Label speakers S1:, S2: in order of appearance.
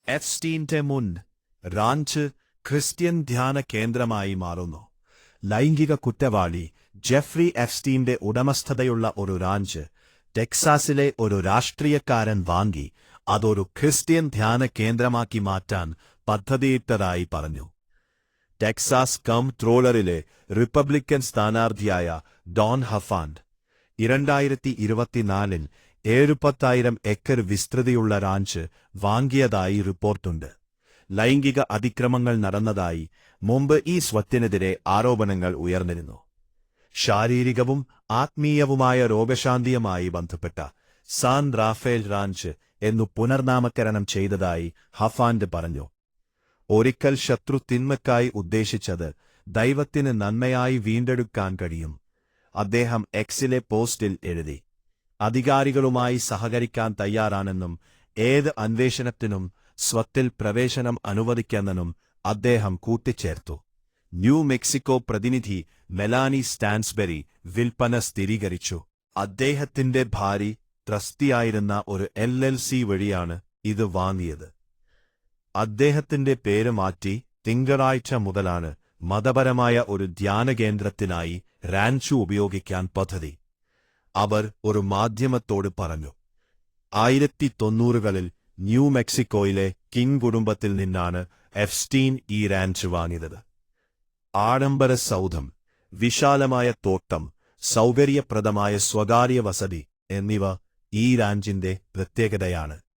S1: എഫ്സ്റ്റീന്റെ മുൻ റാഞ്ച് ക്രിസ്ത്യൻ ധ്യാന കേന്ദ്രമായി മാറുന്നു. ലൈംഗിക കുറ്റവാളി ജെഫ്രി എഫ്സ്റ്റീന്റെ ഉടമസ്ഥതയുള്ള ഒരു റാഞ്ച് ടെക്സാസിലെ ഒരു രാഷ്ട്രീയക്കാരൻ വാങ്ങി അതൊരു ക്രിസ്ത്യൻ ധ്യാന കേന്ദ്രമാക്കി മാറ്റാൻ പദ്ധതിയിട്ടതായി പറഞ്ഞു. ടെക്സാസ് കംട്രോളറിലെ റിപ്പബ്ലിക്കൻ സ്ഥാനാർത്ഥിയായ ഡോൺ ഹഫാൻഡ് 2024 70,000 ഏക്കർ വിസ്തൃതിയുള്ള റാഞ്ച് വാങ്ങിയതായി റിപ്പോർട്ടുണ്ട്. ലൈംഗിക അതിക്രമങ്ങൾ നടന്നതായി മുമ്പ് ഈ സ്വത്തിനെതിരെ ആരോപണങ്ങൾ ഉയർന്നിരുന്നു. ശാരീരികവും ആത്മീയവുമായ രോഗശാന്തിയുമായി ബന്ധപ്പെട്ട സാൻ റാഫേൽ റാഞ്ച് എന്നു പുനർനാമകരണം ചെയ്തതായി ഹഫാൻഡ് പറഞ്ഞു. ഒരിക്കൽ ശത്രു തിന്മയ്ക്കായി ഉദ്ദേശിച്ചത് ദൈവത്തിന് നന്മയായി വീണ്ടെടുക്കാൻ കഴിയും, അദ്ദേഹം എക്സിലെ പോസ്റ്റിൽ എഴുതി. അധികാരികളുമായി സഹകരിക്കാൻ തയ്യാറാണെന്നും ഏത് അന്വേഷണത്തിനും സ്വത്തിൽ പ്രവേശനം അനുവദിക്കുമെന്നും അദ്ദേഹം കൂട്ടിച്ചേർത്തു. ന്യൂ മെക്സിക്കോ പ്രതിനിധി മെലാനി സ്റ്റാൻസ്ബെറി വിൽപ്പന സ്ഥിരീകരിച്ചു. അദ്ദേഹത്തിന്റെ ഭാര്യ ട്രസ്റ്റിയായിരുന്ന ഒരു LLC വഴിയാണ് ഇത് വാങ്ങിയത്. അദ്ദേഹത്തിന്റെ പേര് മാറ്റി തിങ്കളാഴ്ച മുതലാണ് മതപരമായ ഒരു ധ്യാനകേന്ദ്രത്തിനായി റാഞ്ച് ഉപയോഗിക്കാൻ പദ്ധതി, അവർ ഒരു മാധ്യമത്തോട് പറഞ്ഞു. 1990കളിൽ ന്യൂ മെക്സിക്കോയിലെ കിങ് കുടുംബത്തിൽ നിന്നാണ് എഫ്സ്റ്റീൻ ഈ റാഞ്ച് വാങ്ങിയത്. ആഡംബര സൗധം, വിശാലമായ തോട്ടം, സൗകര്യപ്രദമായ സ്വകാര്യ വസതി എന്നിവ ഈ റാഞ്ചിന്റെ പ്രത്യേകതയാണ്.